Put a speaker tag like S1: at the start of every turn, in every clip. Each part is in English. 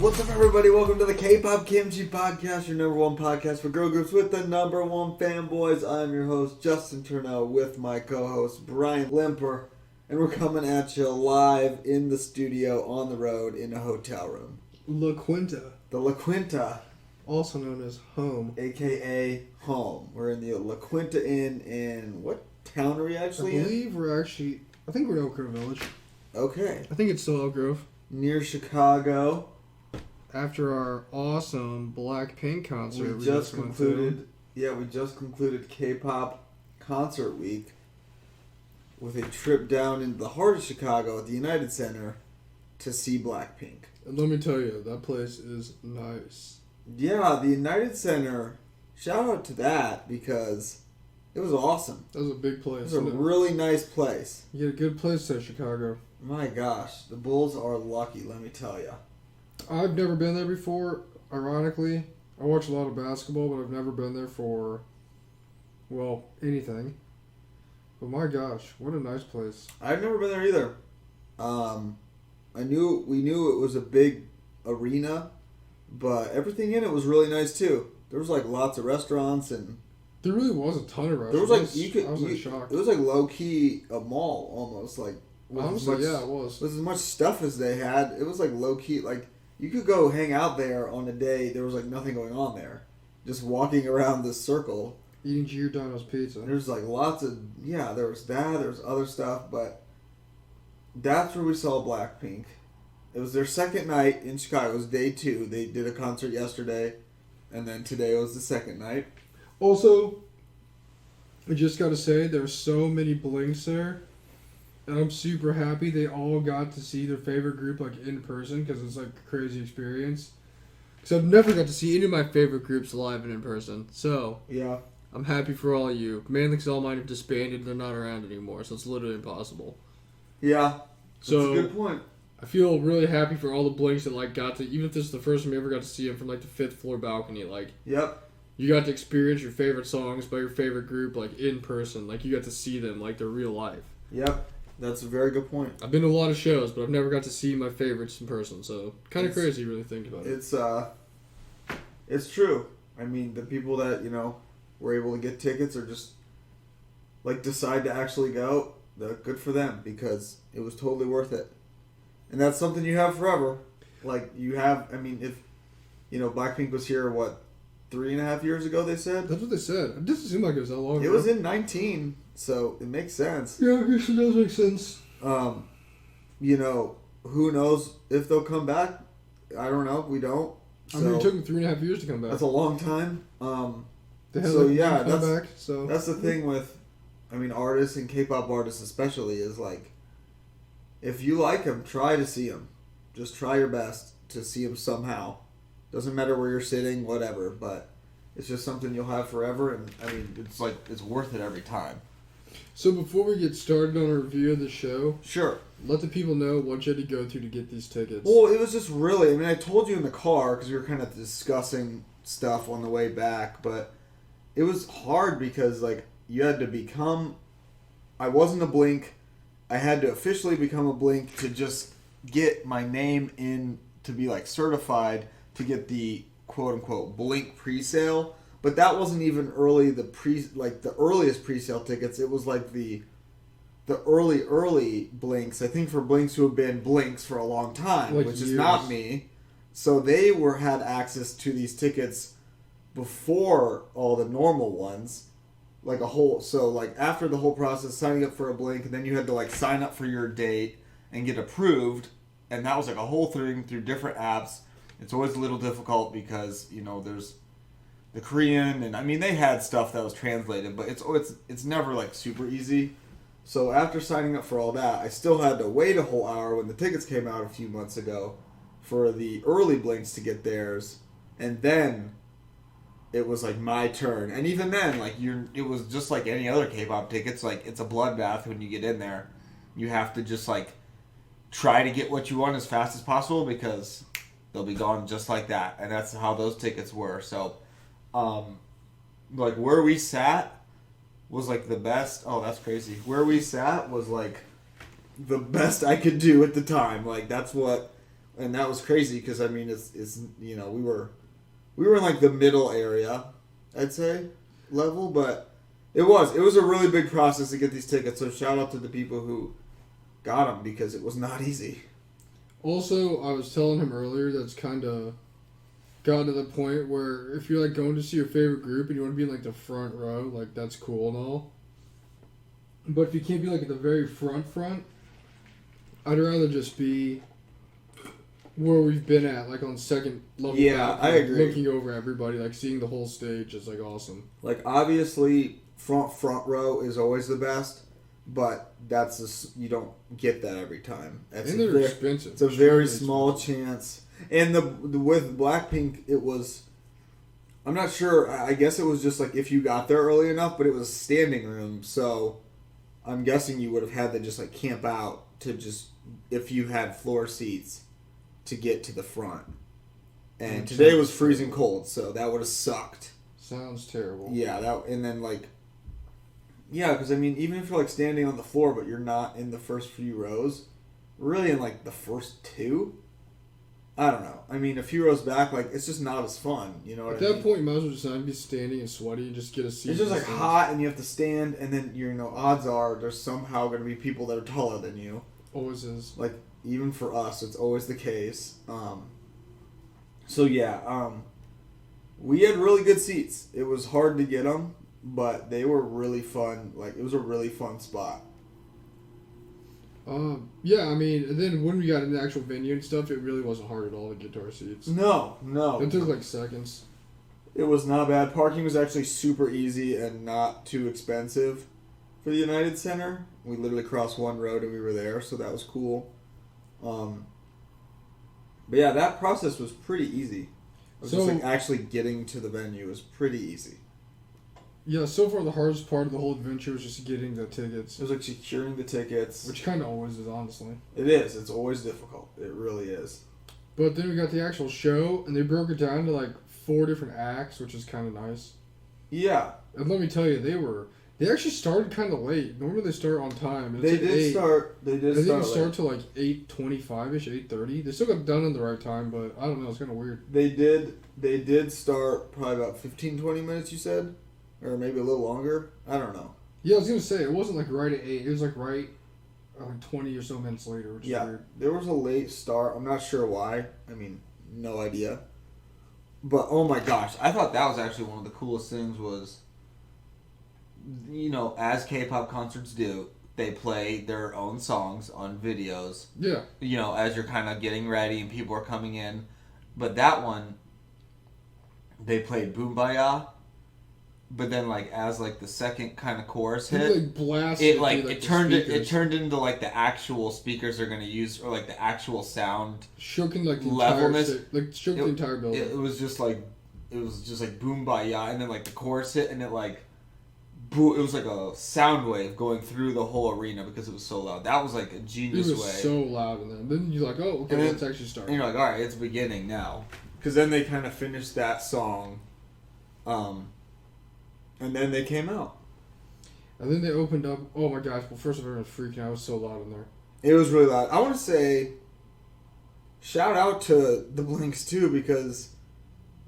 S1: What's up, everybody? Welcome to the K-Pop Kimchi Podcast, your number one podcast for girl groups with the number one fanboys. I'm your host, Justin Turnell, with my co-host, Brian Limper, and we're coming at you live in the studio, on the road, in a hotel room.
S2: La Quinta.
S1: The La Quinta.
S2: Also known as home.
S1: A.K.A. home. We're in the La Quinta Inn in... What town are we actually in?
S2: I think we're in Elk Grove Village.
S1: Okay.
S2: I think it's still Elk Grove.
S1: Near Chicago.
S2: After our awesome Blackpink concert
S1: We just concluded K-Pop Concert Week with a trip down into the heart of Chicago at the United Center to see Blackpink.
S2: And let me tell you, that place is nice.
S1: Yeah, the United Center, shout out to that because it was awesome.
S2: That was a big place.
S1: It was a really nice place.
S2: You get a good place there, Chicago.
S1: My gosh, the Bulls are lucky, let me tell you.
S2: I've never been there before, ironically. I watch a lot of basketball, but I've never been there for, well, anything. But my gosh, what a nice place.
S1: I've never been there either. We knew it was a big arena, but everything in it was really nice too. There was like lots of restaurants and
S2: there really was a ton of restaurants.
S1: There was like
S2: I was shocked.
S1: It was like low key a mall almost, like
S2: honestly, yeah, it was.
S1: With as much stuff as they had, it was like low key. Like you could go hang out there on a day. There was like nothing going on there, just walking around this circle.
S2: Eating Giordano's pizza.
S1: There's like lots of there was that. There was other stuff, but that's where we saw Blackpink. It was their second night in Chicago. It was day 2. They did a concert yesterday, and then today was the second night.
S2: Also, I just gotta say, there's so many blinks there, and I'm super happy they all got to see their favorite group like in person because it's like a crazy experience. Because I've never got to see any of my favorite groups live and in person, so
S1: yeah,
S2: I'm happy for all of you. Mainly because all mine have disbanded; they're not around anymore, so it's literally impossible.
S1: Yeah, that's
S2: so,
S1: a good point.
S2: I feel really happy for all the blinks that like got to, even if this is the first time you ever got to see them from like the 5th floor balcony, like.
S1: Yep.
S2: You got to experience your favorite songs by your favorite group, like, in person. Like, you got to see them, like, they're real life.
S1: Yep. That's a very good point.
S2: I've been to a lot of shows, but I've never got to see my favorites in person, so kind of crazy really think about it.
S1: It's true. I mean, the people that, were able to get tickets or just, like, decide to actually go, good for them because it was totally worth it. And that's something you have forever. Like, if, Blackpink was here, 3.5 years ago, they said?
S2: That's what they said. It doesn't seem like it was that long ago.
S1: It was in 19, so it makes sense.
S2: Yeah, I guess it does make sense.
S1: Who knows if they'll come back? I don't know. We don't. So
S2: I mean, it took them 3.5 years to come back.
S1: That's a long time. That's the thing with, artists and K-pop artists especially is like, if you like them, try to see them. Just try your best to see them somehow. Doesn't matter where you're sitting, whatever, but it's just something you'll have forever, and it's worth it every time.
S2: So before we get started on a review of the show,
S1: sure,
S2: let the people know what you had to go through to get these tickets.
S1: Well, it was just really, I told you in the car because we were kind of discussing stuff on the way back, but it was hard because you had to become. I wasn't a Blink. I had to officially become a Blink to just get my name in to be certified. To get the quote-unquote Blink pre-sale, but that wasn't even early. The earliest pre-sale tickets. It was the early Blinks. I think for Blinks who have been Blinks for a long time, which years. Is not me. So they had access to these tickets before all the normal ones, after the whole process, signing up for a Blink, and then you had to sign up for your date and get approved, and that was a whole thing through different apps. It's always a little difficult because, there's the Korean, and they had stuff that was translated, but it's never super easy. So after signing up for all that, I still had to wait a whole hour when the tickets came out a few months ago for the early Blinks to get theirs, and then it was my turn. And even then, it was just like any other K-pop tickets. It's a bloodbath when you get in there. You have to just try to get what you want as fast as possible because they'll be gone just like that. And that's how those tickets were. So, where we sat was, the best. Oh, that's crazy. Where we sat was, the best I could do at the time. That's what and that was crazy because I mean it's you know we were in like the middle area, I'd say, level, but it was a really big process to get these tickets. So shout out to the people who got them because it was not easy.
S2: Also, I was telling him earlier that's kind of gotten to the point where if you're like going to see your favorite group and you want to be in like the front row, like that's cool and all. But if you can't be like at the very front, I'd rather just be where we've been at, like on second level.
S1: Yeah,
S2: back,
S1: I
S2: like,
S1: agree.
S2: Looking over everybody, like seeing the whole stage is like awesome.
S1: Like obviously front row is always the best, but that's just, you don't get that every time.
S2: And they're expensive.
S1: It's a very small chance. And the with Blackpink, it was, I'm not sure. I guess it was just like if you got there early enough, but it was a standing room, so I'm guessing you would have had to just like camp out to just if you had floor seats to get to the front. And today was freezing cold, so that would have sucked.
S2: Sounds terrible.
S1: Yeah, that and then like. Yeah, because I mean, even if you're like standing on the floor, but you're not in the first few rows, really in like the first two. I don't know. I mean, a few rows back, like it's just not as fun. You know what I mean?
S2: At that point, you might as well just not be standing and sweaty and just get a seat.
S1: It's just like hot, and you have to stand, and then you know, odds are there's somehow going to be people that are taller than you.
S2: Always is.
S1: Like even for us, it's always the case. So yeah, we had really good seats. It was hard to get them, but they were really fun. Like it was a really fun spot.
S2: Yeah, I mean, and then when we got in the actual venue and stuff, it really wasn't hard at all to get to our seats.
S1: No.
S2: It took like seconds.
S1: It was not bad. Parking was actually super easy and not too expensive for the United Center. We literally crossed one road and we were there, so that was cool. But yeah, that process was pretty easy. Just like actually getting to the venue was pretty easy.
S2: Yeah, so far the hardest part of the whole adventure was just getting the tickets.
S1: It was like securing the tickets.
S2: Which kind of always is, honestly.
S1: It is. It's always difficult. It really is.
S2: But then we got the actual show, and they broke it down to like 4 different acts, which is kind of nice.
S1: Yeah.
S2: And let me tell you, they actually started kind of late. Normally they start on time.
S1: They did start. They didn't
S2: start till like 8:25ish, 8:30. They still got done in the right time, but I don't know. It's kind of weird.
S1: They did start probably about 15, 20 minutes. You said. Or maybe a little longer. I don't know.
S2: Yeah, I was going to say, it wasn't like right at 8. It was like right 20 or so minutes later, which is weird.
S1: There was a late start. I'm not sure why. I mean, no idea. But, oh my gosh. I thought that was actually one of the coolest things was, you know, as K-pop concerts do, they play their own songs on videos.
S2: Yeah.
S1: You know, as you're kind of getting ready and people are coming in. But that one, they played Boombayah. But then, like as like the second kind of chorus hit,
S2: like blasted
S1: it turned into like the actual speakers they're gonna use, or like the actual sound,
S2: shook like the
S1: levelness,
S2: the entire building.
S1: It was just like boom by ya, and then like the chorus hit, and it like, it was like a sound wave going through the whole arena because it was so loud. That was like a genius way. It was
S2: so loud, and then you're like, oh, okay, let's actually start.
S1: And you're like, all right, it's beginning now, because then they kind of finished that song, and then they came out.
S2: And then they opened up. Oh my gosh! Well, first of all, everyone was freaking out. It was so loud in there.
S1: It was really loud. I want to say, shout out to the Blinks too, because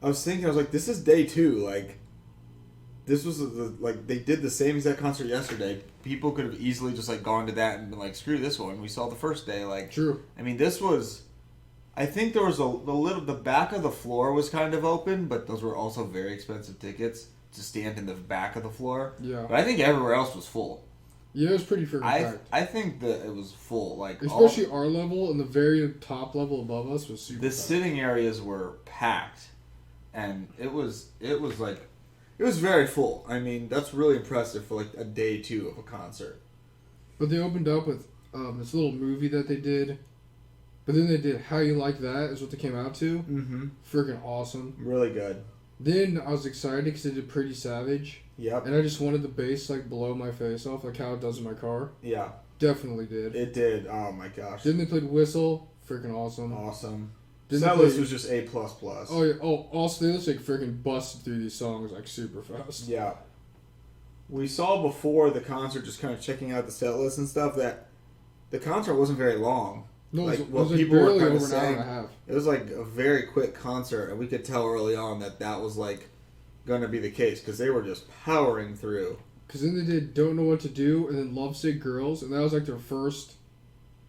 S1: I was like, this is day 2. Like, this was like they did the same exact concert yesterday. People could have easily just like gone to that and been like, screw this one. We saw the first day. Like,
S2: true.
S1: I mean, this was. I think there was the back of the floor was kind of open, but those were also very expensive tickets to stand in the back of the floor.
S2: Yeah.
S1: But I think everywhere else was full.
S2: Yeah, it was pretty freaking packed.
S1: I think that it was full. Like
S2: especially our level and the very top level above us was super packed.
S1: Sitting areas were packed. And it was very full. I mean, that's really impressive for like a day 2 of a concert.
S2: But they opened up with this little movie that they did. But then they did How You Like That is what they came out to.
S1: Mm-hmm.
S2: Freaking awesome.
S1: Really good.
S2: Then I was excited because they did Pretty Savage.
S1: Yep.
S2: And I just wanted the bass like blow my face off, like how it does in my car.
S1: Yeah.
S2: Definitely did.
S1: It did. Oh my gosh.
S2: Then they played Whistle. Freaking awesome.
S1: Awesome. That list was just A++.
S2: Oh yeah. Oh, also they just like freaking busted through these songs like super fast.
S1: Yeah. We saw before the concert, just kind of checking out the set list and stuff, that the concert wasn't very long.
S2: No,
S1: like
S2: it
S1: what
S2: was like
S1: people were
S2: barely
S1: kind of
S2: over an hour
S1: saying.
S2: and a half.
S1: It was like a very quick concert, and we could tell early on that was like going to be the case because they were just powering through.
S2: Because then they did Don't Know What to Do and then Lovesick Girls, and that was like their first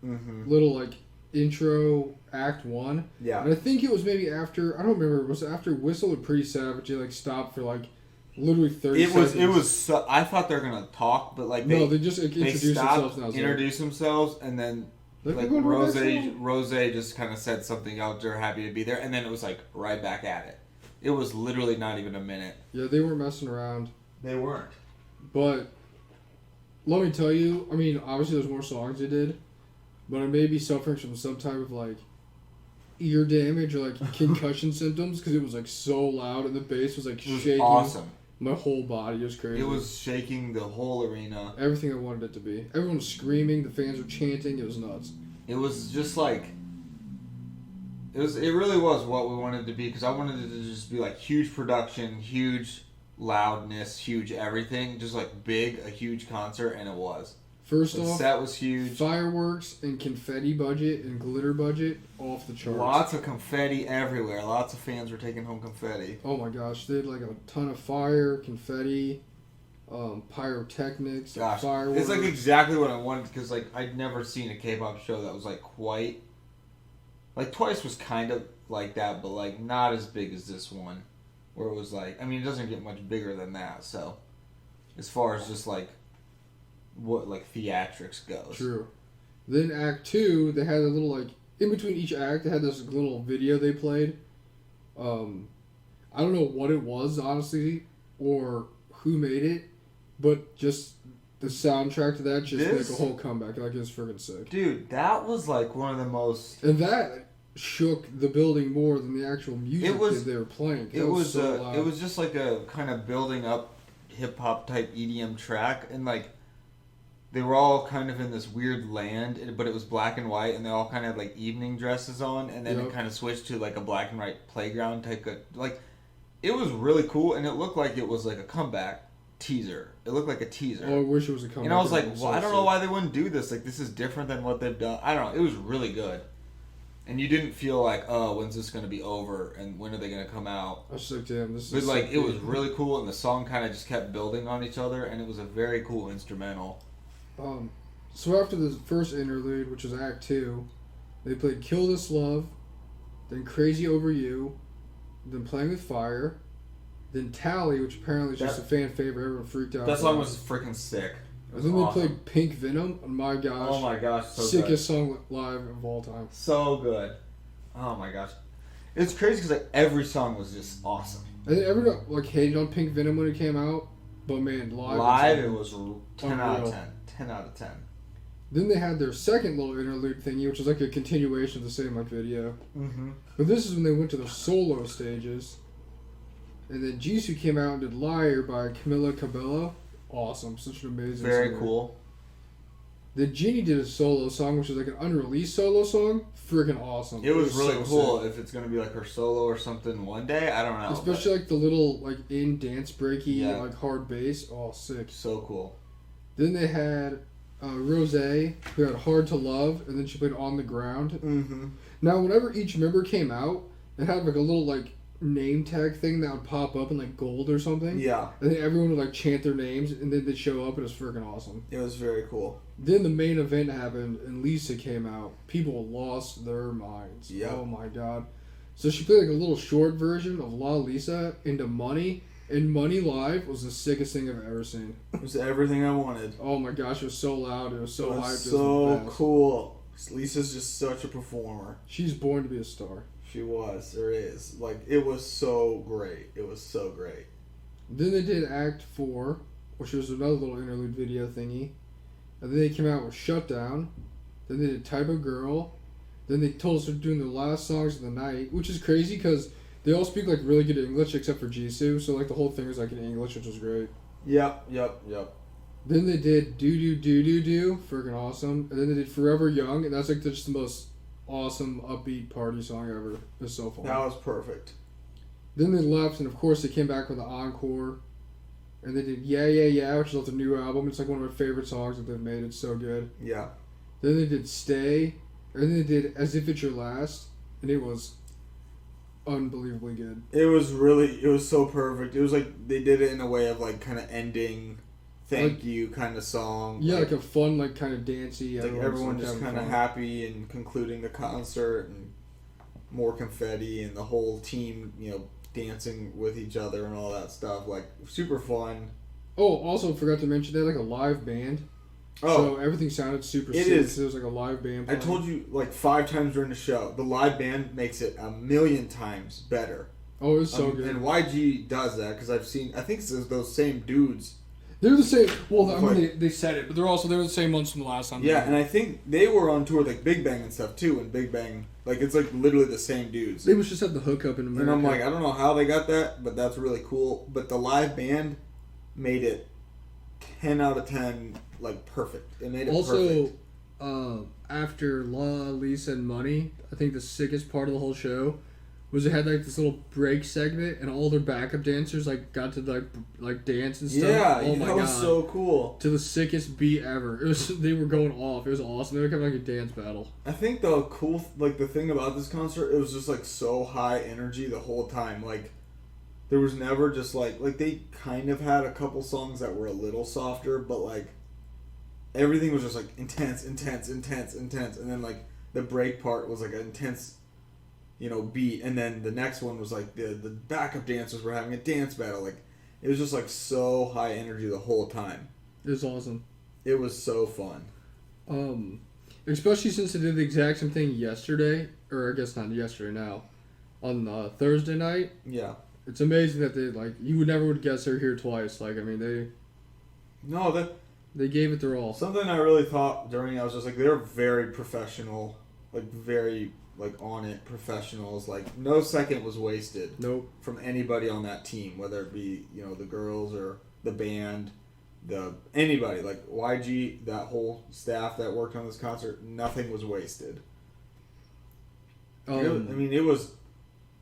S2: little like intro act one.
S1: Yeah.
S2: And I think it was maybe after, I don't remember, it was after Whistle and Pretty Savage, they like stopped for like literally 30 seconds.
S1: It was I thought they were going to talk, but like
S2: they just like, introduced themselves. And
S1: introduced themselves, and then like Rose just kind of said something else. They're happy to be there, and then it was like right back at it. It was literally not even a minute.
S2: Yeah, they weren't messing around.
S1: They weren't.
S2: But let me tell you, I mean, obviously there's more songs they did, but I may be suffering from some type of like ear damage or like concussion symptoms because it was like so loud and the bass was like shaking.
S1: Awesome.
S2: My whole body was crazy.
S1: It was shaking the whole arena.
S2: Everything I wanted it to be. Everyone was screaming. The fans were chanting. It was nuts.
S1: It was just like it really was what we wanted to be because I wanted it to just be like huge production, huge loudness, huge everything, just like a huge concert, and it was.
S2: First
S1: the
S2: off,
S1: set was huge.
S2: Fireworks and confetti budget and glitter budget off the charts.
S1: Lots of confetti everywhere. Lots of fans were taking home confetti.
S2: Oh my gosh, they had like a ton of fire, confetti, pyrotechnics, fireworks.
S1: It's like exactly what I wanted because like I'd never seen a K-pop show that was like quite. Like Twice was kind of like that, but like not as big as this one, where it was like, I mean, it doesn't get much bigger than that. So, as far as just like what like theatrics goes.
S2: True. Then Act 2, they had a little like in between each act, they had this little video they played. I don't know what it was honestly, or who made it, but just the soundtrack to that just like a whole comeback. Like, it was freaking sick.
S1: Dude, that was like one of the most.
S2: And that shook the building more than the actual music that they were playing.
S1: It was so loud. It was just like a kind of building up hip hop type EDM track, and like they were all kind of in this weird land, but it was black and white, and they all kind of had like evening dresses on, and then it kind of switched to like a black and white playground type of like. It was really cool, and it looked like it was like a comeback teaser. It looked like a teaser.
S2: Oh, I wish it was a comeback.
S1: And I was like, well, I don't know why they wouldn't do this. Like, this is different than what they've done. I don't know. It was really good. And you didn't feel like, oh, when's this going to be over? And when are they going to come out?
S2: I was like, damn, this is.
S1: But, like, it was really cool, and the song kind of just kept building on each other, and it was a very cool instrumental.
S2: So after the first interlude, which was Act 2, they played Kill This Love, then Crazy Over You, then Playing With Fire, then Tally, which apparently is just a fan favorite. Everyone freaked out.
S1: That song was freaking sick.
S2: And then they played Pink Venom. Oh my gosh.
S1: Oh my gosh. So
S2: sickest song live of all time.
S1: So good. Oh my gosh. It's crazy because like every song was just awesome.
S2: And everyone like hated on Pink Venom when it came out, but man, live
S1: it was 10 out of 10. 10 out of 10.
S2: Then they had their second little interlude thingy, which was like a continuation of the same like video.
S1: Mm-hmm.
S2: But this is when they went to the solo stages. And then Jisoo came out and did Liar by Camila Cabello. Awesome. Such an amazing
S1: Very
S2: singer.
S1: cool.
S2: Then Genie did a solo song, which is like an unreleased solo song. Freaking awesome.
S1: It was really
S2: so
S1: cool.
S2: sick.
S1: If it's going to be like her solo or something one day, I don't know.
S2: Especially like the little like in dance breaky like hard bass. Oh, sick.
S1: So cool.
S2: Then they had Rose, who had Hard to Love, and then she played On the Ground.
S1: Mm-hmm.
S2: Now, whenever each member came out, it had like a little like name tag thing that would pop up in like gold or something.
S1: Yeah.
S2: And then everyone would like chant their names, and then they'd show up, and it was freaking awesome.
S1: It was very cool.
S2: Then the main event happened, and Lisa came out. People lost their minds.
S1: Yeah.
S2: Oh my god. So she played like a little short version of La Lisa into Money, and Money Live was the sickest thing I've ever seen.
S1: It was everything I wanted.
S2: Oh my gosh, it was so loud. It was so hyped. It was
S1: so cool. Lisa's just such a performer.
S2: She's born to be a star.
S1: She was, or is. Like, it was so great. It was so great.
S2: Then they did Act 4, which was another little interlude video thingy. And then they came out with Shutdown. Then they did Type of Girl. Then they told us they're doing the last songs of the night, which is crazy because they all speak like really good English except for Jisoo. So like the whole thing was like in English, which was great.
S1: Yep.
S2: Then they did Do Do Do Do Do, freaking awesome. And then they did Forever Young, and that's like just the most awesome upbeat party song ever. It was so fun.
S1: That was perfect.
S2: Then they left, and of course they came back with the encore. And they did Yeah Yeah Yeah, which is off the new album. It's like one of my favorite songs that they've made. It's so good.
S1: Yeah.
S2: Then they did Stay. And then they did As If It's Your Last, and it was unbelievably good.
S1: It was so perfect. It was like they did it in a way of like kind of ending, thank you kind of song.
S2: Yeah, like a fun, like kind of dancey.
S1: Like everyone just kind of happy and concluding the concert and more confetti and the whole team, dancing with each other and all that stuff. Like super fun.
S2: Oh, also forgot to mention they had like a live band. Oh, so everything sounded super sick. So there was like a live band playing.
S1: I told you like 5 times during the show. The live band makes it 1,000,000 times better.
S2: Oh, it was so good.
S1: And YG does that because I think it's those same dudes.
S2: They're the same. Well, I mean, they said it, but they were the same ones from the last time.
S1: Yeah, and I think they were on tour with like Big Bang and stuff too. And Big Bang, like it's like literally the same dudes.
S2: They must just have the hookup in America.
S1: And I'm like, I don't know how they got that, but that's really cool. But the live band made it 10 out of 10. Like perfect. It made it perfect.
S2: Also, after La, Lisa, and Money, I think the sickest part of the whole show was they had like this little break segment, and all their backup dancers like got to like dance and stuff.
S1: Yeah,
S2: oh my
S1: that was so cool.
S2: To the sickest beat ever. They were going off. It was awesome. They were having like a dance battle.
S1: I think the thing about this concert, it was just like so high energy the whole time. Like there was never just like they kind of had a couple songs that were a little softer, but like. Everything was just like intense, and then like the break part was like an intense, beat, and then the next one was like the backup dancers were having a dance battle. Like it was just like so high energy the whole time.
S2: It was awesome.
S1: It was so fun.
S2: Especially since they did the exact same thing yesterday, or I guess not yesterday now, on Thursday night.
S1: Yeah.
S2: It's amazing that they you would guess they're here twice. Like I mean They gave it their all.
S1: Something I really thought during, I was just like, they're very professional, like very like on it professionals. Like no second was wasted.
S2: Nope.
S1: From anybody on that team, whether it be the girls or the band, anybody like YG, that whole staff that worked on this concert, nothing was wasted. I mean, it was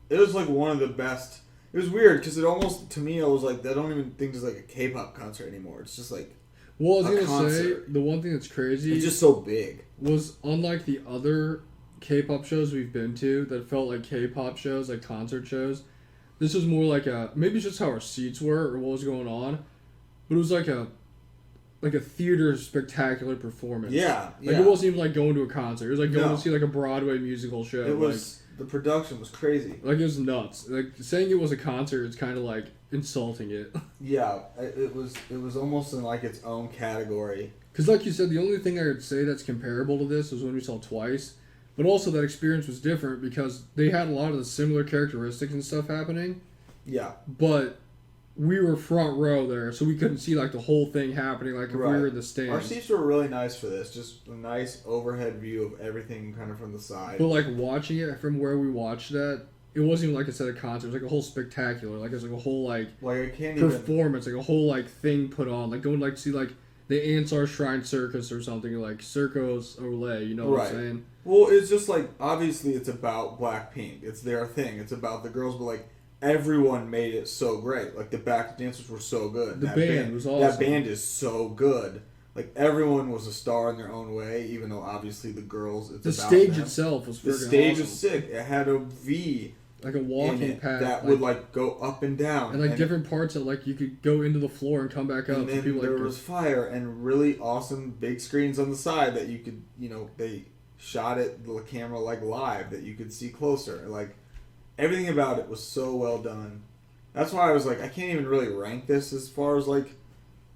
S1: like one of the best. It was weird because it almost to me I was like, I don't even think it's like a K-pop concert anymore. It's just like.
S2: Well, I was going to say, the one thing that's crazy...
S1: It's just so big.
S2: Was unlike the other K-pop shows we've been to that felt like K-pop shows, like concert shows, this was more like maybe it's just how our seats were or what was going on, but it was like a theater spectacular performance.
S1: Yeah.
S2: Like it wasn't even like going to a concert. It was like going to see like a Broadway musical show.
S1: It was... The production was crazy.
S2: Like it was nuts. Like saying it was a concert is kind of like insulting it.
S1: Yeah, it was almost in like its own category.
S2: Because like you said, the only thing I would say that's comparable to this was when we saw Twice, but also that experience was different because they had a lot of the similar characteristics and stuff happening.
S1: Yeah.
S2: But we were front row there, so we couldn't see like the whole thing happening like if we were in the stands.
S1: Our seats were really nice for this, just a nice overhead view of everything kind of from the side.
S2: But like watching it from where we watched that, it wasn't even like a set of concerts. It was like a whole spectacular. Like it was like a whole like
S1: I can't
S2: performance, like a whole like thing put on. Like going like see like the Ansar Shrine Circus or something like Circos Olay. You know what I'm saying?
S1: Well, it's just like obviously it's about Blackpink. It's their thing. It's about the girls, but like. Everyone made it so great. Like the back dancers were so good.
S2: The band was awesome.
S1: That band is so good. Like everyone was a star in their own way, even though obviously the girls.
S2: The stage itself was.
S1: The stage was sick. It had a V,
S2: like a walking path
S1: that would like go up and down,
S2: and like different parts that like you could go into the floor and come back up.
S1: And then there was fire and really awesome big screens on the side that you could, they shot it the camera like live that you could see closer, like. Everything about it was so well done. That's why I was like, I can't even really rank this as far as like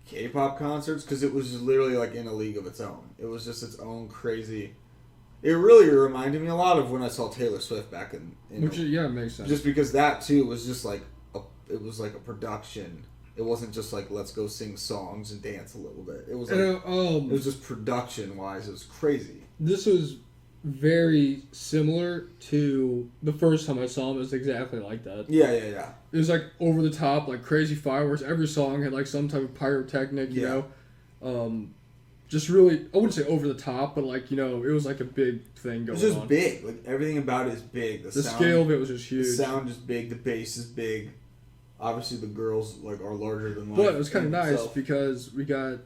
S1: K-pop concerts because it was just literally like in a league of its own. It was just its own crazy. It really reminded me a lot of when I saw Taylor Swift back in
S2: which it makes sense.
S1: Just because that too was just like it was like a production. It wasn't just like let's go sing songs and dance a little bit. It was like, it was just production wise. It was crazy.
S2: This was very similar to the first time I saw him. It was exactly like that.
S1: Yeah.
S2: It was like over the top, like crazy fireworks. Every song had like some type of pyrotechnic, you know. Just really, I wouldn't say over the top, but like, it was like a big thing going on.
S1: It was just big. Like everything about it is big.
S2: The scale of it was just huge.
S1: The sound is big. The bass is big. Obviously, the girls like are larger than life.
S2: But it was kind of nice because we got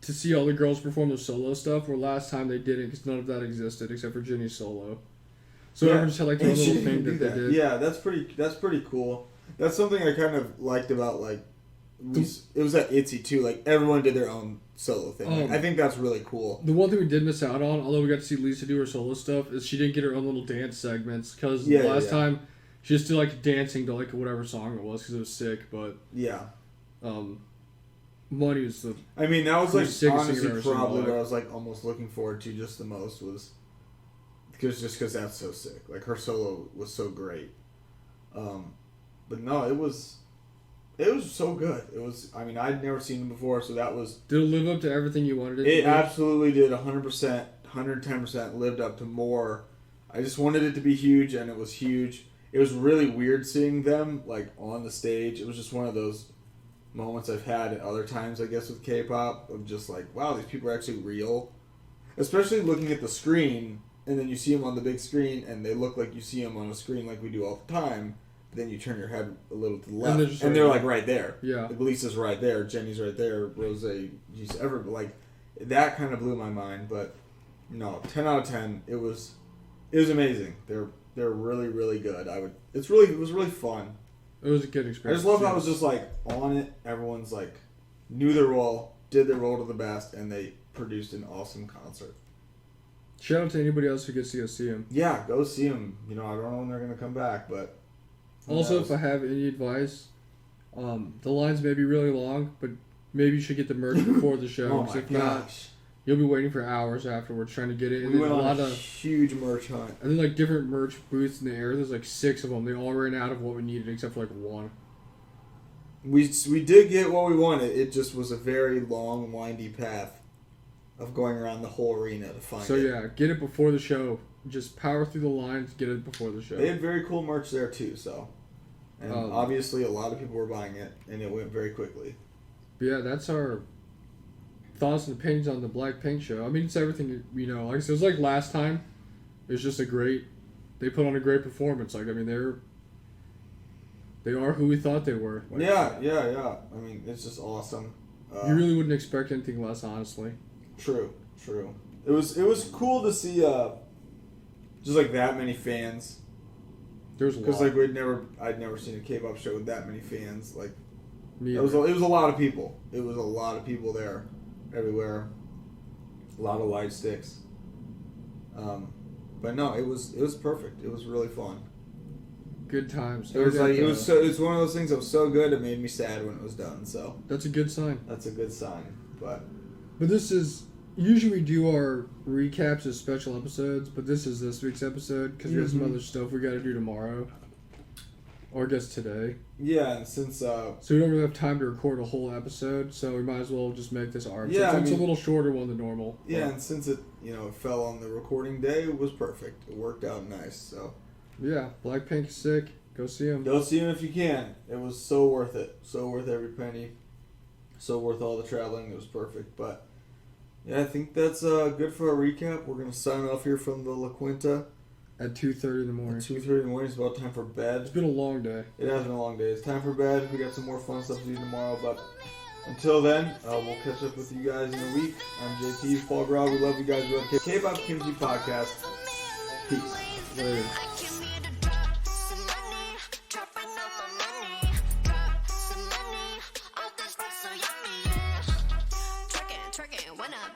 S2: to see all the girls perform their solo stuff, where last time they didn't because none of that existed except for Jenny's solo. So everyone just had like their
S1: And she
S2: little
S1: didn't
S2: thing
S1: do
S2: that they did.
S1: Yeah, that's pretty cool. That's something I kind of liked about like it was at ITZY too. Like everyone did their own solo thing. Like, I think that's really cool.
S2: The one thing we did miss out on, although we got to see Lisa do her solo stuff, is she didn't get her own little dance segments because last time she just did like dancing to like whatever song it was because it was sick. But Money was the.
S1: I mean, that was like honestly probably what I
S2: live.
S1: was like almost looking forward to just the most was because that's so sick. Like her solo was so great. But no, it was so good. It was. I mean, I'd never seen them before, so that was.
S2: Did it live up to everything you wanted it to?
S1: It absolutely did. 100%, 110% lived up to more. I just wanted it to be huge, and it was huge. It was really weird seeing them like on the stage. It was just one of those moments I've had at other times, I guess, with K-pop of just like, wow, these people are actually real. Especially looking at the screen, and then you see them on the big screen, and they look like you see them on a screen like we do all the time. But then you turn your head a little to the left, and they're like right there.
S2: Yeah.
S1: Like Lisa's right there, Jenny's right there, Rose, she's like that kind of blew my mind. But no, 10 out of 10. It was amazing. They're really, really good. It was really fun.
S2: It was a good experience.
S1: I just love how it was just like on it. Everyone's like knew their role, did their role to the best, and they produced an awesome concert.
S2: Shout out to anybody else who gets to go see him.
S1: Yeah, go see them. You know, I don't know when they're gonna come back, but
S2: also, if I have any advice, the lines may be really long, but maybe you should get the merch before the show.
S1: Oh my
S2: if not,
S1: gosh.
S2: You'll be waiting for hours afterwards trying to get it. And
S1: We went on a
S2: of
S1: huge merch hunt.
S2: and then like different merch booths in the air. There's like 6 of them. They all ran out of what we needed except for like 1.
S1: We did get what we wanted. It just was a very long, windy path of going around the whole arena to find it.
S2: So yeah, get it before the show. Just power through the lines, get it before the show.
S1: They had very cool merch there too, so. And obviously a lot of people were buying it, and it went very quickly.
S2: But yeah, that's our thoughts and opinions on the Blackpink show. I mean, it's everything, you know. Like, it was like last time. It was just they put on a great performance. Like, I mean, they are who we thought they were. Like,
S1: Yeah. I mean, it's just awesome.
S2: You really wouldn't expect anything less, honestly.
S1: True. It was cool to see just like that many fans.
S2: There's a lot.
S1: Because like I'd never seen a K-pop show with that many fans. Like
S2: Me
S1: it was a lot of people. It was a lot of people there, everywhere. A lot of light sticks. But no, it was perfect. It was really fun.
S2: Good times.
S1: It's one of those things that was so good it made me sad when it was done. So
S2: that's a good sign.
S1: That's a good sign. But
S2: this is usually we do our recaps as special episodes, but this is this week's episode because we have some other stuff we got to do tomorrow, or I guess today.
S1: Yeah, and since
S2: so we don't really have time to record a whole episode, so we might as well just make this our episode.
S1: Yeah,
S2: it's a little shorter one than normal.
S1: Yeah, and since it fell on the recording day, it was perfect. It worked out nice. So
S2: yeah, Blackpink is sick. Go see him.
S1: Go see him if you can. It was so worth it. So worth every penny. So worth all the traveling. It was perfect. But yeah, I think that's good for a recap. We're gonna sign off here from the La Quinta
S2: at 2:30 in the morning.
S1: At 2:30 in the morning. It's about time for bed.
S2: It's been a long day.
S1: It has been a long day. It's time for bed. We got some more fun stuff to do tomorrow. But until then, we'll catch up with you guys in a week. I'm JT, Paul Grau. We love you guys. We love K-Pop Kimchi Podcast. Peace.
S2: Later.
S3: Twerking, when I